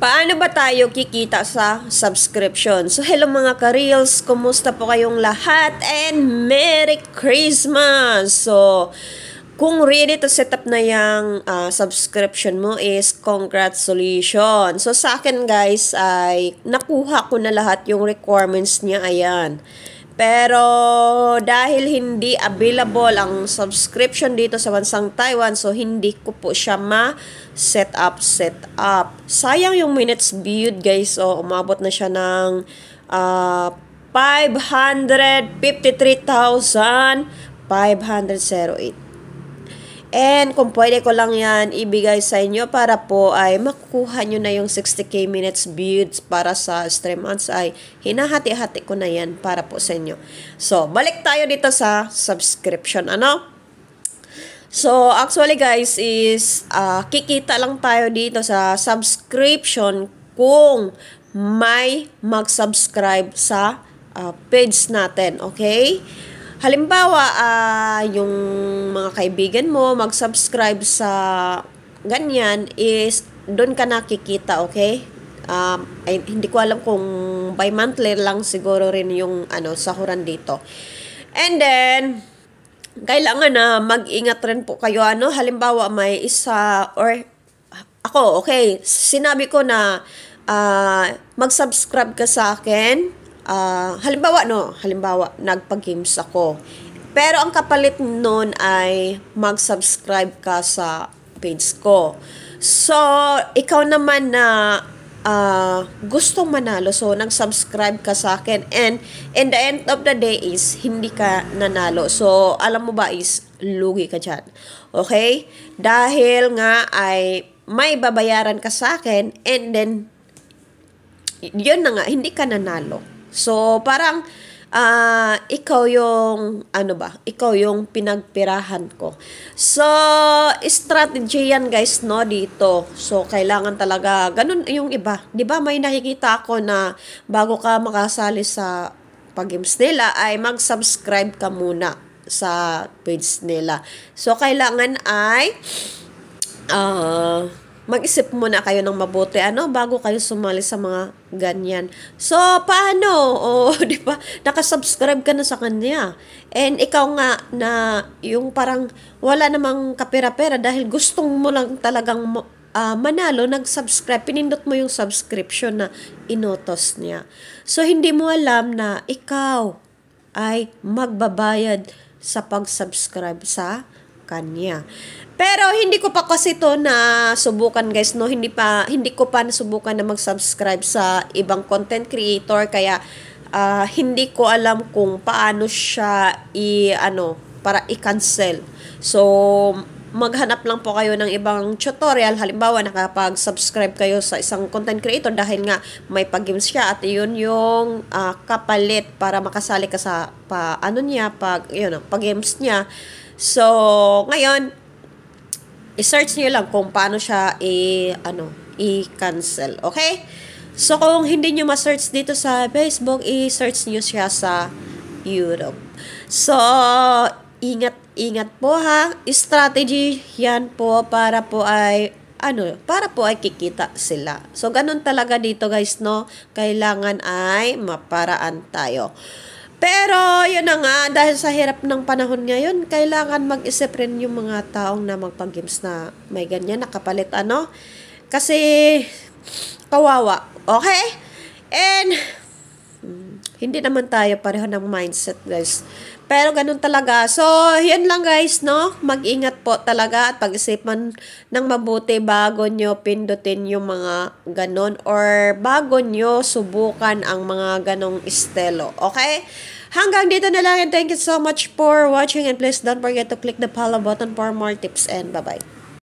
Paano ba tayo kikita sa subscription? So, hello mga ka-reels! Kumusta po kayong lahat? And Merry Christmas! So, kung ready to set up na yung subscription mo is congratulations. So, sa akin guys ay nakuha ko na lahat yung requirements niya. Ayan. Pero dahil hindi available ang subscription dito sa bansang Taiwan, so hindi ko po siya set up. Sayang yung minutes viewed guys. So umabot na siya ng 553,508. And kung pwede ko lang yan ibigay sa inyo para po ay makukuha nyo na yung 60k minutes viewed para sa stream ads ay hinahati-hati ko na yan para po sa inyo. So, balik tayo dito sa subscription. So, actually guys is kikita lang tayo dito sa subscription kung may mag-subscribe sa page natin. Okay? Halimbawa, yung mga kaibigan mo mag-subscribe sa ganyan is doon ka nakikita, okay? Ay, hindi ko alam kung by monthly lang siguro rin yung sahuran dito. And then, kailangan na mag-ingat rin po kayo. Halimbawa, may isa or ako, okay, sinabi ko na mag-subscribe ka sa akin. Halimbawa, nagpag-games ako. Pero ang kapalit nun ay mag-subscribe ka sa page ko. So, ikaw naman na gustong manalo. So, nag-subscribe ka sa akin. And in the end of the day is, hindi ka nanalo. So, alam mo ba is, lugi ka dyan. Okay? Dahil nga ay may babayaran ka sa akin and then, yun na nga, hindi ka nanalo. So, parang ikaw yung ikaw yung pinagpirahan ko. So, strategy yan guys dito. So, kailangan talaga ganun yung iba. 'Di ba may nakikita ako na bago ka makasali sa pag-games nila ay mag-subscribe ka muna sa page nila. So, kailangan ay mag-isip muna kayo ng mabuti bago kayo sumali sa mga ganyan. So, paano? Di ba? Nakasubscribe ka na sa kanya. And ikaw nga na yung parang wala namang kapera-pera dahil gustong mo lang talagang manalo, nag-subscribe, pinindot mo yung subscription na inotos niya. So, hindi mo alam na ikaw ay magbabayad sa pag-subscribe sa kanya. Pero hindi ko pa kasi to na subukan guys, hindi ko pa nasubukan na mag-subscribe sa ibang content creator kaya hindi ko alam kung paano siya para i-cancel. So maghanap lang po kayo ng ibang tutorial. Halimbawa, nakapag-subscribe kayo sa isang content creator dahil nga may pag-games siya at yun yung kapalit para makasali ka sa pag-games niya. So, ngayon, i-search niyo lang kung paano siya i-cancel. Okay? So, kung hindi niyo ma-search dito sa Facebook, i-search niyo siya sa YouTube. So, ingat po ha. Strategy yan po para po ay kikita sila. So, ganun talaga dito guys, Kailangan ay maparaan tayo. Pero, yun na nga, dahil sa hirap ng panahon ngayon, kailangan mag-isip rin yung mga taong na magpag-games na may ganyan, nakapalit Kasi, kawawa. Okay? And, hindi naman tayo pareho ng mindset, guys. Pero, ganun talaga. So, yun lang, guys, Mag-ingat po talaga at pag-isipan ng mabuti bago nyo pindutin yung mga ganun or bago nyo subukan ang mga ganong estilo. Okay? Hanggang dito na lang and thank you so much for watching and please don't forget to click the follow button for more tips and bye-bye.